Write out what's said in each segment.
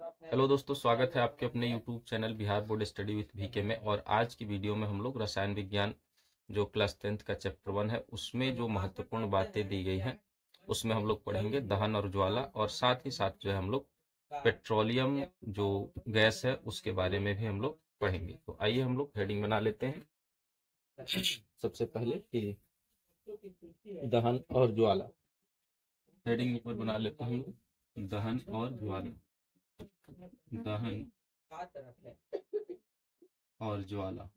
Hello दोस्तों, स्वागत है आपके अपने YouTube channel Bihar board study with VK में। और आज की वीडियो में हम लोग रसायन विज्ञान जो क्लास 10th का चैप्टर 1 है उसमें जो महत्वपूर्ण बातें दी गई हैं उसमें हम लोग पढ़ेंगे दहन और ज्वाला, और साथ ही साथ जो है हम लोग पेट्रोलियम जो गैस है उसके बारे में भी हम लोग पढ़ेंगे। तो आइए हम लोग हेडिंग बना लेते हैं। सबसे पहले कि दहन और ज्वाला, हेडिंग ऊपर बना लेते हैं हम लोग, दहन और ज्वाला। दहन और ज्वाला,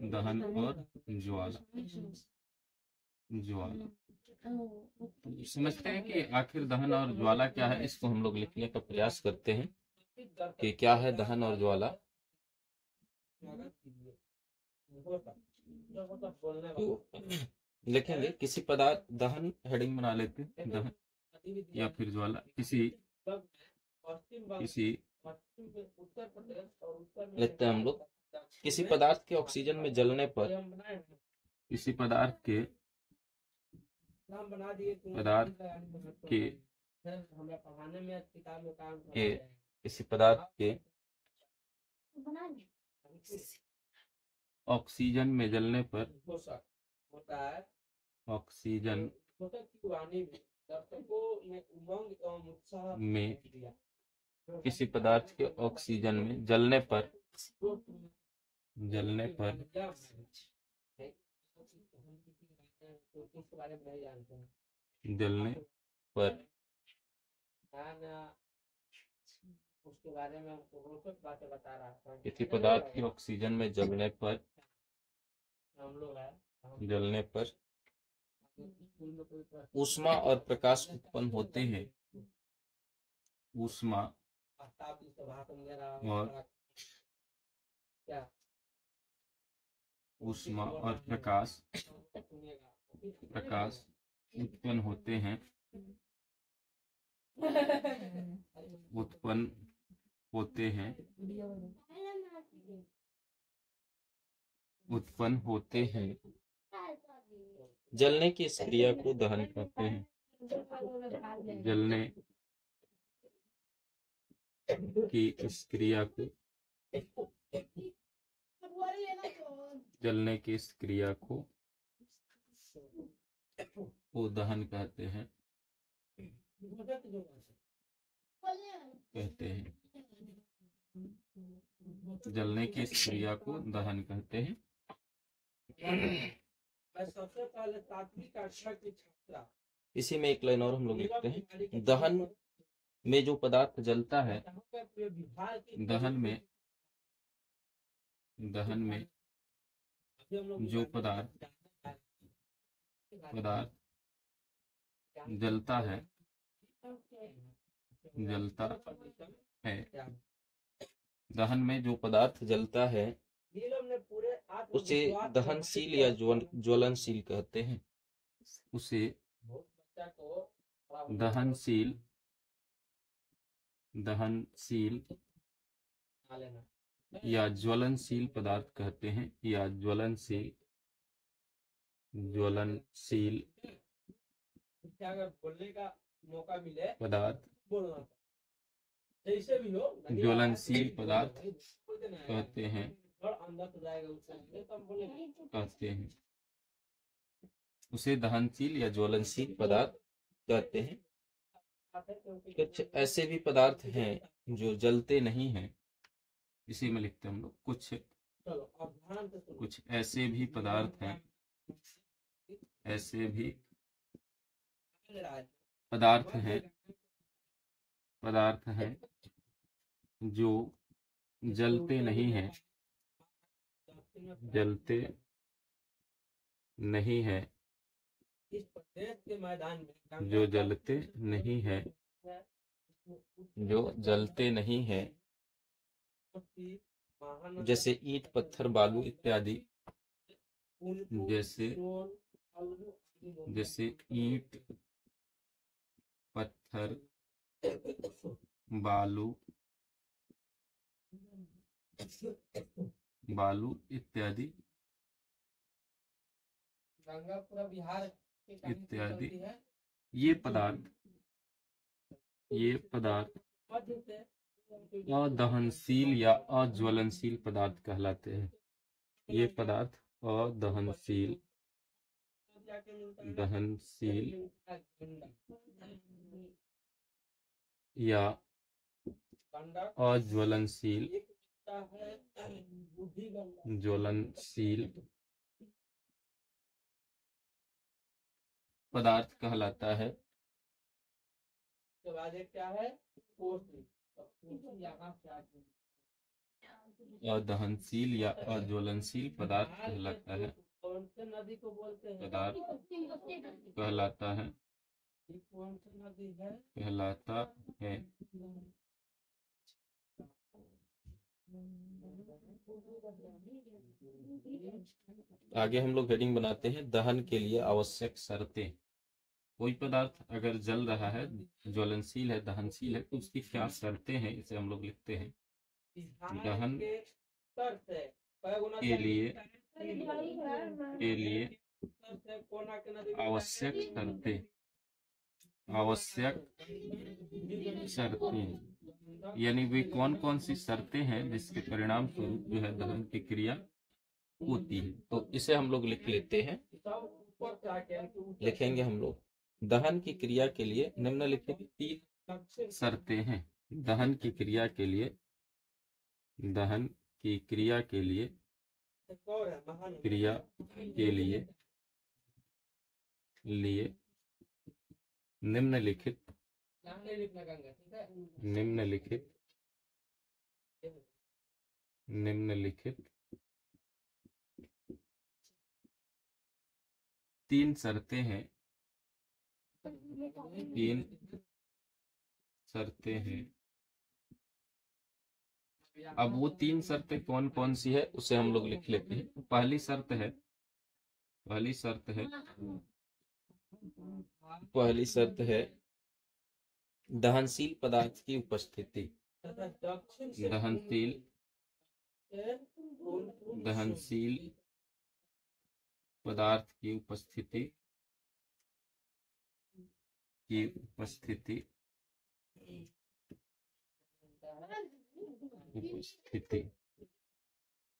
दहन और ज्वाला। ज्वाला तो समझते हैं कि आखिर दहन और ज्वाला क्या है। इसको हम लोग लिखने का प्रयास करते हैं कि क्या है दहन और ज्वाला। तो लिखेंगे किसी पदार्थ, दहन हेडिंग बना लेते हैं, दहन या फिर ज्वाला किसी लेते हैं हम लोग किसी पदार्थ के ऑक्सीजन में जलने पर, किसी पदार्थ के किसी पदार्थ के ऑक्सीजन में जलने पर, ऑक्सीजन में किसी पदार्थ के ऑक्सीजन में जलने पर, जलने पर जलने पर उसके बारे में हमको रोचक बातें बता रहा था। किसी पदार्थ के ऑक्सीजन में जलने पर, जलने पर ऊष्मा और प्रकाश उत्पन्न होते हैं। ऊष्मा और ऊष्मा और प्रकाश उत्पन्न होते हैं, उत्पन्न होते हैं, उत्पन्न होते हैं। जलने की इस क्रिया को दहन कहते हैं। जलने की इस क्रिया को, जलने की इस क्रिया को वो दहन कहते हैं, जलने की इस क्रिया को दहन कहते हैं। सबसे पहले 7वीं कक्षा की छात्रा, इसी में एक लाइन और हम लोग लिखते हैं, दहन में जो पदार्थ जलता है, दहन में जो पदार्थ जलता है, दहन में जो पदार्थ जलता है उसे दहनशील या ज्वलनशील कहते हैं। उसे दहनशील या ज्वलनशील पदार्थ कहते हैं, या ज्वलनशील पदार्थ, ज्वलनशील पदार्थ कहते हैं, उसे दहनशील या ज्वलनशील पदार्थ कहते हैं। कुछ ऐसे भी पदार्थ हैं जो जलते नहीं हैं, इसी में लिखते हैं हम लोग, कुछ ऐसे भी पदार्थ हैं, ऐसे भी पदार्थ हैं जो जलते नहीं हैं, जलते नहीं है, जो जलते नहीं है, जो जलते नहीं है, जैसे ईंट, पत्थर, बालू इत्यादि। जैसे ईंट, पत्थर, बालू इत्यादि इत्यादि। ये पदार्थ अदहनशील या अज्वलनशील पदार्थ कहलाते हैं। ये पदार्थ अदहनशील, दहनशील या अज्वलनशील, ज्वलनशील पदार्थ कहलाता है। अदहनशील या अज्वलनशील पदार्थ कहलाता है, पदार्थ कहलाता है, कहलाता है। आगे हम लोग हेडिंग बनाते हैं दहन के लिए आवश्यक शर्तें। कोई पदार्थ अगर जल रहा है, ज्वलनशील है, दहनशील है, तो उसकी क्या शर्तें हैं, इसे हम लोग लिखते हैं। दहन के लिए आवश्यक शर्तें, आवश्यक शर्तें यानी वे कौन कौन सी शर्तें हैं जिसके परिणाम स्वरूप जो है दहन की क्रिया होती है। तो इसे हम लोग लिख लेते हैं, लिखेंगे हम लोग दहन की क्रिया के लिए निम्नलिखित 3 शर्तें हैं। दहन की क्रिया के लिए, दहन की क्रिया के लिए, क्रिया के लिए निम्नलिखित 3 शर्तें हैं, 3 शर्तें हैं। अब वो 3 शर्तें कौन कौन सी है उसे हम लोग लिख लेते हैं। पहली शर्त है, पहली शर्त है दहनशील पदार्थ की उपस्थिति। दहनशील पदार्थ की उपस्थिति,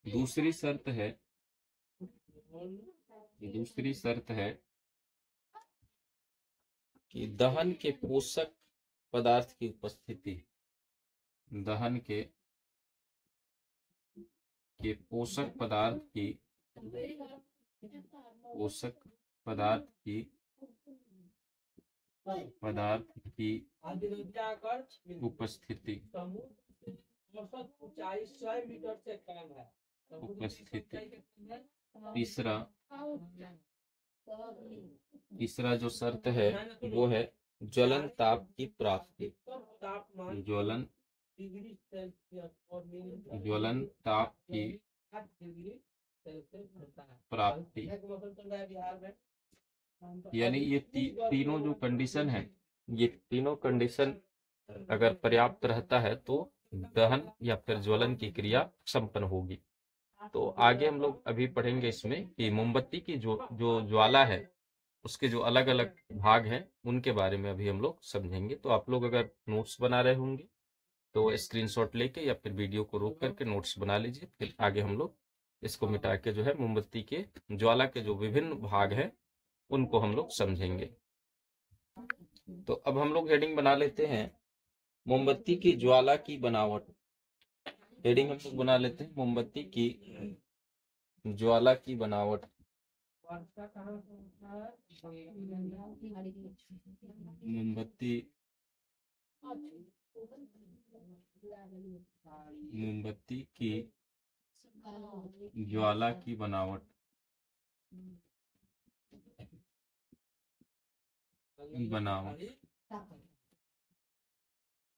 दूसरी शर्त है कि दहन के पोषक पदार्थ की उपस्थिति, दहन के पोषक पदार्थ की उपस्थिति, तीसरा जो शर्त है वो है ज्वलन ताप की प्राप्ति। ज्वलन ताप की प्राप्ति, यानी ये तीनों जो कंडीशन है, ये तीनों कंडीशन अगर पर्याप्त रहता है तो दहन या फिर ज्वलन की क्रिया संपन्न होगी। तो आगे हम लोग अभी पढ़ेंगे इसमें कि मोमबत्ती की जो ज्वाला है उसके जो अलग अलग भाग हैं उनके बारे में अभी हम लोग समझेंगे। तो आप लोग अगर नोट्स बना रहे होंगे तो स्क्रीनशॉट लेके या फिर वीडियो को रोक करके नोट्स बना लीजिए। फिर आगे हम लोग इसको मिटा के जो है मोमबत्ती के ज्वाला के जो विभिन्न भाग हैं उनको हम लोग समझेंगे। तो अब हम लोग हेडिंग बना लेते हैं मोमबत्ती की ज्वाला की बनावट। हेडिंग हम लोग बना लेते हैं मोमबत्ती की ज्वाला की बनावट। मोमबत्ती की ज्वाला की बनावट।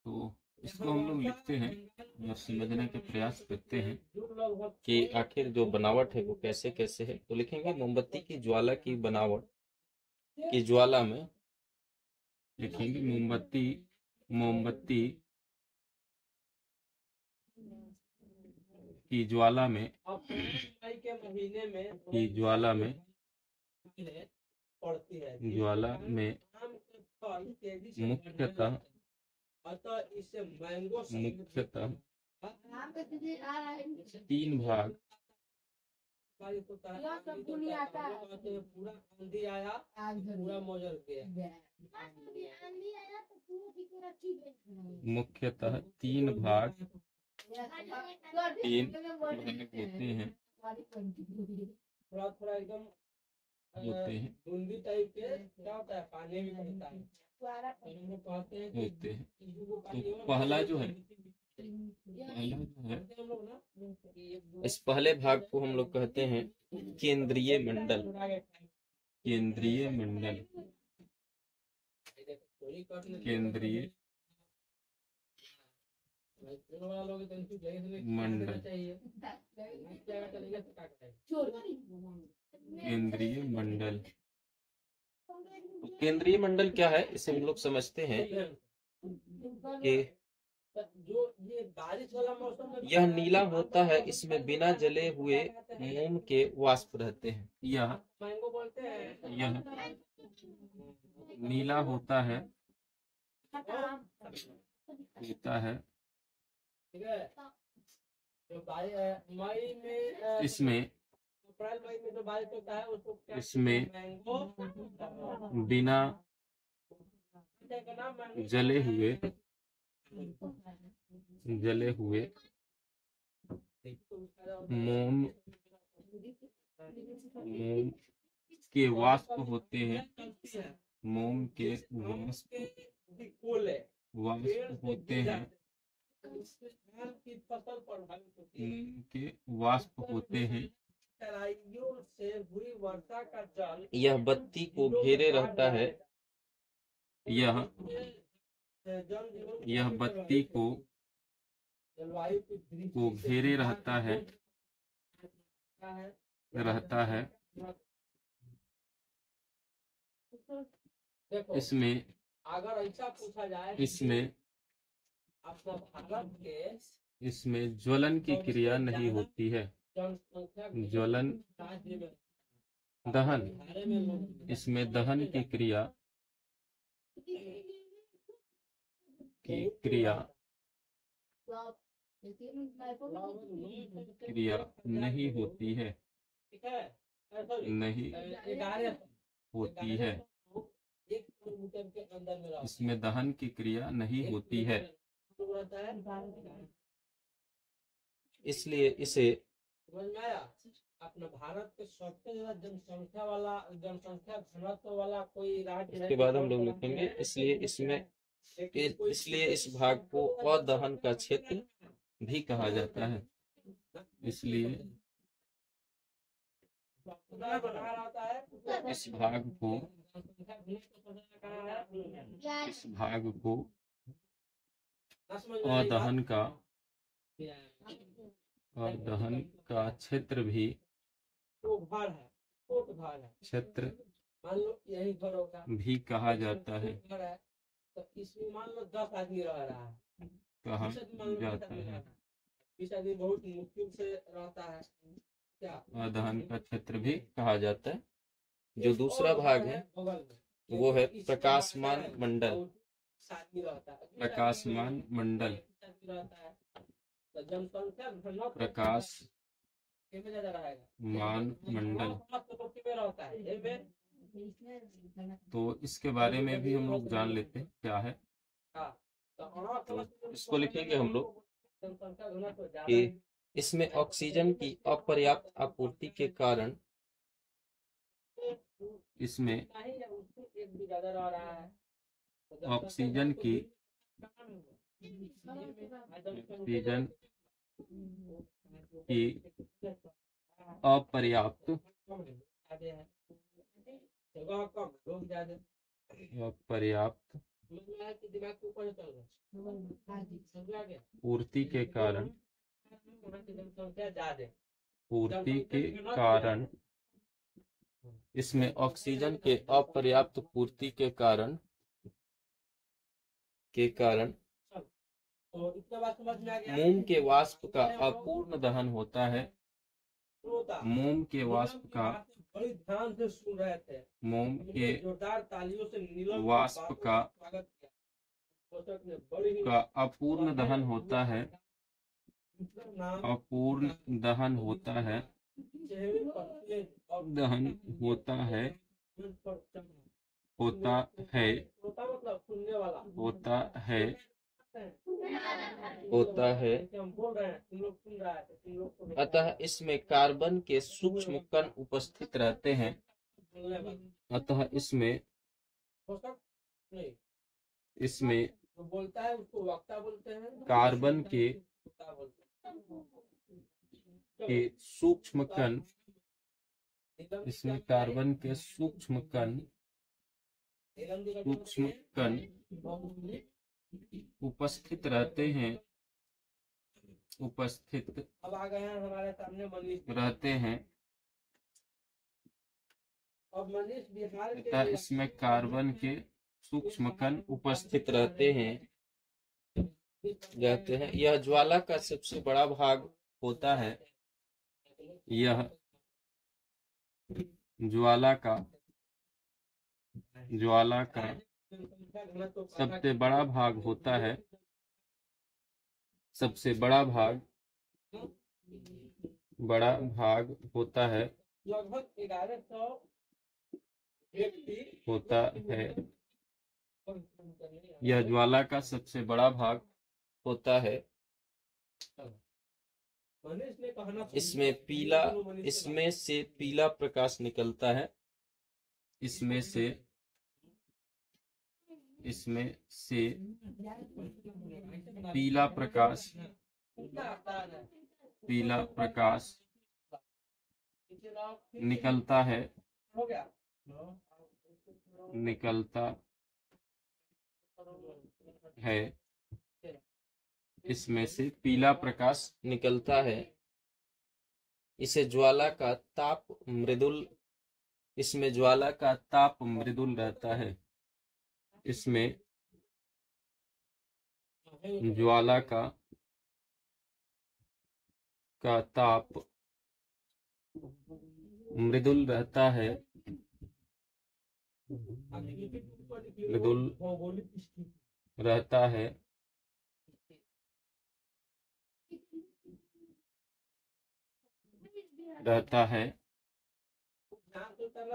तो इसको हम लोग लिखते हैं और समझने के प्रयास करते हैं कि आखिर जो बनावट है वो कैसे कैसे है। तो लिखेंगे मोमबत्ती की ज्वाला की बनावट की ज्वाला में, लिखेंगे मोमबत्ती की ज्वाला में, मुख्यतः अतः इसे मैंगो मुख्यतः 3 भाग पूरा आंधी आया, पूरा मौजल गया। मुख्यतः 3 भाग होते हैं, थोड़ा थोड़ा एकदम बूंदी टाइप के क्या होता है, पानी भी पड़ता है, होते हैं। तो पहला जो है इस पहले भाग को हम लोग कहते हैं केंद्रीय मंडल। केंद्रीय मंडल, केंद्रीय मंडल, केंद्रीय मंडल। केंद्रीय मंडल क्या है, इसे हम लोग समझते हैं कि जो ये बारिश वाला मौसम में यह नीला होता है, इसमें बिना जले हुए मोम के वाष्प रहते हैं। यह मैंगो बोलते हैं, यह नीला होता है, ठीक है। जो मई में इसमें अप्रैल मई में जो बारिश होता है उसको क्या इसमें मैंगो बिना जले हुए मोम के वाष्प होते हैं। मोम के वाष्प होते हैं, फसल प्रभावित होती है। मोम के वाष्प होते हैं। तराइयों से हुई वर्षा का जल यह बत्ती को घेरे रहता है। यह बत्ती को घेरे रहता है। इसमें अगर ऐसा पूछा जाए, इसमें अपना भारत के इसमें ज्वलन की क्रिया नहीं होती है। ज्वलन, दहन, इसमें दहन की क्रिया नहीं होती है। नहीं होती है, इसमें दहन की क्रिया नहीं होती है। इसलिए इसे समझ में आया। अपना भारत के सबसे ज्यादा जनसंख्या घनत्व वाला कोई राज्य है। इसके बाद हम लोग लिखेंगे इसलिए इस भाग को अदहन का क्षेत्र भी कहा जाता है। इसलिए इस भाग को अदहन का क्षेत्र भी कहा जाता है। तो इसमें मान लो 10 आदमी रह रहा है, कहा जाता है। 20 आदमी बहुत मुश्किल से रहता है। क्या अदहन का क्षेत्र भी कहा जाता है। जो दूसरा भाग है वो है प्रकाशमान मंडल। प्रकाशमान मंडल, प्रकाशमान मंडल। तो इसके बारे में भी हम लोग जान लेते हैं क्या है। तो इसको लिखेंगे हम लोग कि इसमें ऑक्सीजन की अपर्याप्त आपूर्ति के कारण इसमें ऑक्सीजन की अपर्याप्त पूर्ति के कारण इसमें ऑक्सीजन के अपर्याप्त पूर्ति के कारण मोम के वाष्प का अपूर्ण दहन होता है। मोम के वाष्प का बड़ी ध्यान से सुन रहे थे। मोम के जोरदार तालियों से नीलम वाष्प का पोषक में बड़ी का अपूर्ण दहन होता है, नाम अपूर्ण दहन होता है, चेहरे पर तेज और दहन होता है, मुझ पर चढ़ा। होता है, श्रोता मतलब सुनने वाला होता है, होता होता है। हम बोल रहे हैं, तुम लोग सुन रहा है, तुम लोग को अतः इसमें कार्बन के सूक्ष्म कण उपस्थित रहते हैं। बोलने वाला अतः इसमें पोषक नहीं, इसमें जो बोलता है उसको वक्ता बोलते हैं, कार्बन के वक्ता बोलते के हैं। सूक्ष्म कण, इसमें कार्बन के सूक्ष्म कण उपस्थित रहते हैं, उपस्थित अब आ गए हैं हमारे सामने मनीष। रहते हैं। अब मनीष बिहार के तथा इसमें कार्बन के सूक्ष्म कण उपस्थित रहते हैं, यह ज्वाला का सबसे बड़ा भाग होता है। यह ज्वाला का सबसे बड़ा भाग होता है, सबसे बड़ा भाग होता है, लगभग 1100 व्यक्ति होता है। यह ज्वाला का सबसे बड़ा भाग होता है। इसमें से पीला प्रकाश निकलता है। इसमें से पीला प्रकाश निकलता है, इसमें से पीला प्रकाश निकलता है। इसमें ज्वाला का ताप मृदुल रहता है। इसमें ज्वाला का ताप मृदुल रहता है,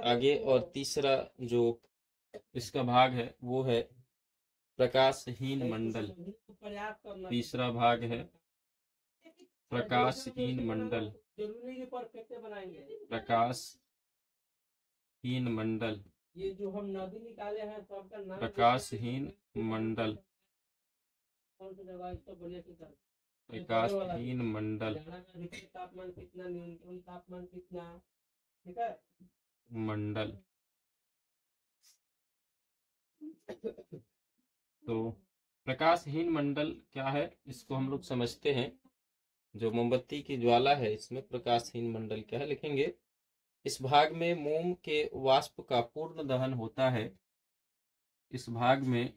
आगे। और तीसरा जो इसका भाग है वो है प्रकाशहीन मंडल। तीसरा भाग है प्रकाशहीन मंडल। प्रकाशहीन मंडल, ये जो हम नदी निकाले हैं सबका नाम प्रकाशहीन मंडल, प्रकाशहीन मंडल, तापमान कितना, न्यूनतम तापमान कितना, ठीक है। मंडल। तो प्रकाशहीन मंडल क्या है, इसको हम लोग समझते हैं। जो मोमबत्ती की ज्वाला है, इसमें प्रकाशहीन मंडल क्या है लिखेंगे। इस भाग में मोम के वाष्प का पूर्ण दहन होता है। इस भाग में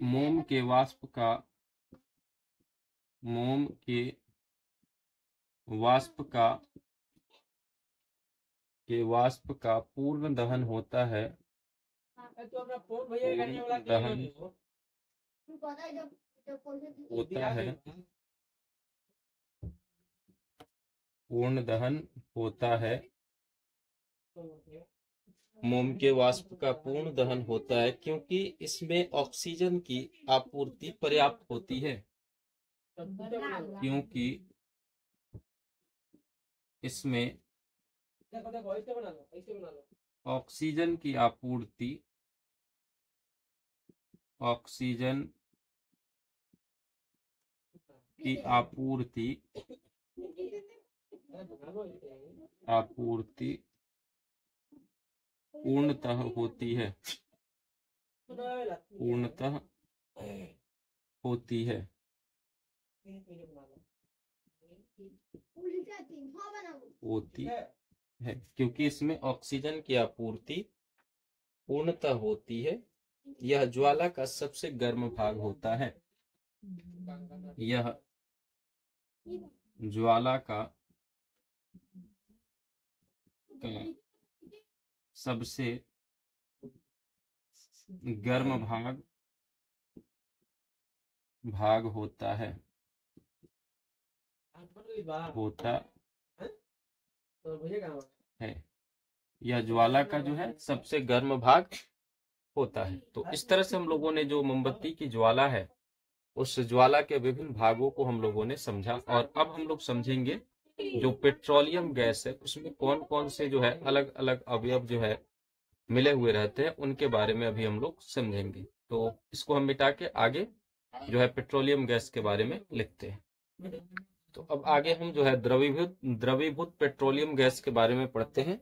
मोम के वाष्प का पूर्ण दहन होता है। पूर्ण दहन होता है। मोम के वाष्प का पूर्ण दहन होता है क्योंकि इसमें ऑक्सीजन की आपूर्ति पर्याप्त होती है। क्योंकि इसमें ऑक्सीजन की आपूर्ति पूर्णतः होती है। क्योंकि इसमें ऑक्सीजन की आपूर्ति पूर्णतः होती है। यह ज्वाला का सबसे गर्म भाग होता है। यह ज्वाला का सबसे गर्म भाग होता है, होता है। यह ज्वाला का जो है सबसे गर्म भाग होता है। तो इस तरह से हम लोगों ने जो मोमबत्ती की ज्वाला है उस ज्वाला के विभिन्न भागों को हम लोगों ने समझा। और अब हम लोग समझेंगे जो पेट्रोलियम गैस है उसमें कौन कौन से जो है अलग अलग अवयव जो है मिले हुए रहते हैं, उनके बारे में अभी हम लोग समझेंगे। तो इसको हम मिटा के आगे जो है पेट्रोलियम गैस के बारे में लिखते हैं। तो अब आगे हम जो है द्रवीभूत पेट्रोलियम गैस के बारे में पढ़ते हैं।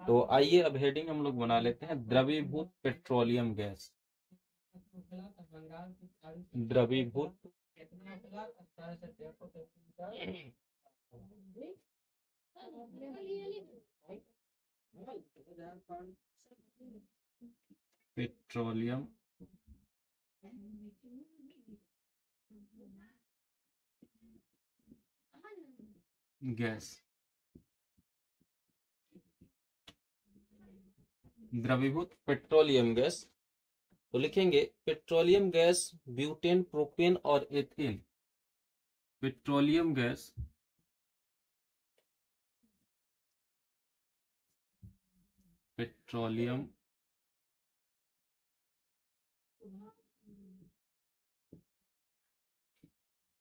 तो आइए अब हेडिंग हम लोग बना लेते हैं, द्रवीभूत पेट्रोलियम गैस। द्रवीभूत पेट्रोलियम गैस, द्रवीभूत पेट्रोलियम गैस। तो लिखेंगे पेट्रोलियम गैस, ब्यूटेन, प्रोपेन और ethane. Petroleum gas, petroleum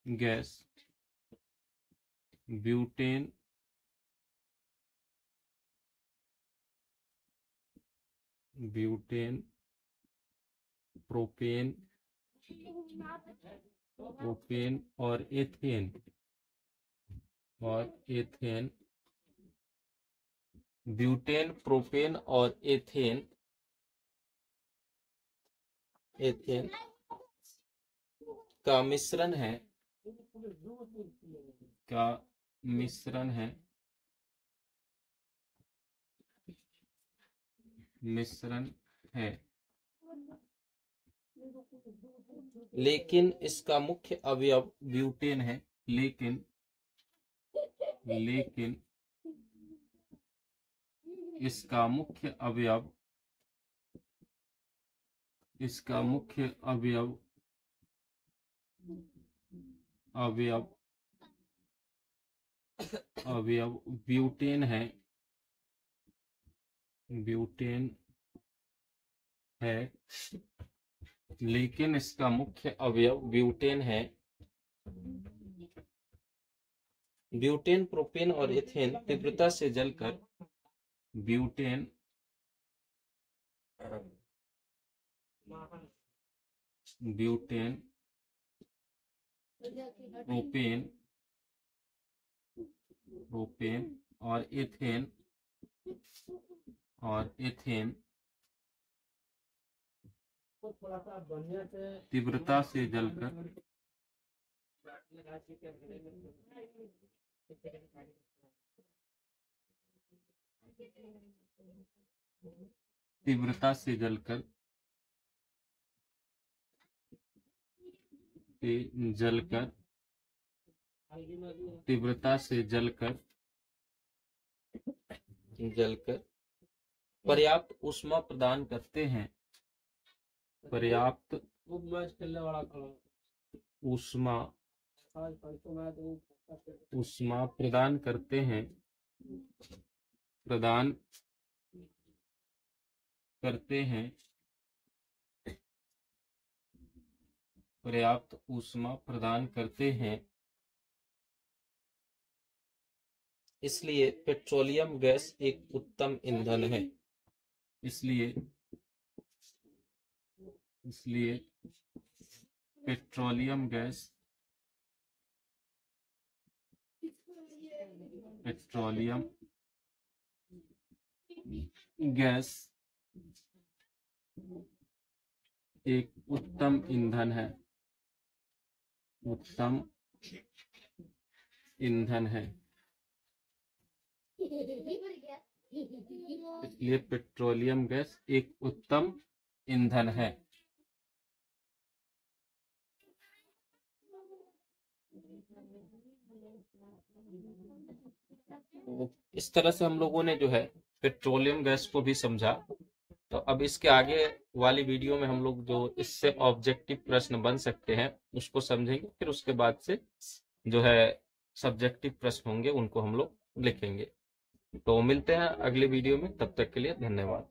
gas, butane, propane और एथेन ब्यूटेन, प्रोपेन और एथेन का मिश्रण है, लेकिन इसका मुख्य अवयव ब्यूटेन है। लेकिन इसका मुख्य अवयव ब्यूटेन है, लेकिन इसका मुख्य अवयव ब्यूटेन है। ब्यूटेन, प्रोपेन और एथेन तीव्रता से जलकर ब्यूटेन, प्रोपेन और एथेन तीव्रता से जलकर तीव्रता से जलकर पर्याप्त ऊष्मा प्रदान करते हैं। पर्याप्त ऊष्मा प्रदान करते हैं, पर्याप्त ऊष्मा प्रदान करते हैं। इसलिए पेट्रोलियम गैस एक उत्तम ईंधन है। इसलिए पेट्रोलियम गैस एक उत्तम ईंधन है। इसलिए पेट्रोलियम गैस एक उत्तम ईंधन है। इस तरह से हम लोगों ने जो है पेट्रोलियम गैस को भी समझा। तो अब इसके आगे वाली वीडियो में हम लोग जो इससे ऑब्जेक्टिव प्रश्न बन सकते हैं उसको समझेंगे, फिर उसके बाद से जो है सब्जेक्टिव प्रश्न होंगे उनको हम लोग लिखेंगे। तो मिलते हैं अगले वीडियो में, तब तक के लिए धन्यवाद।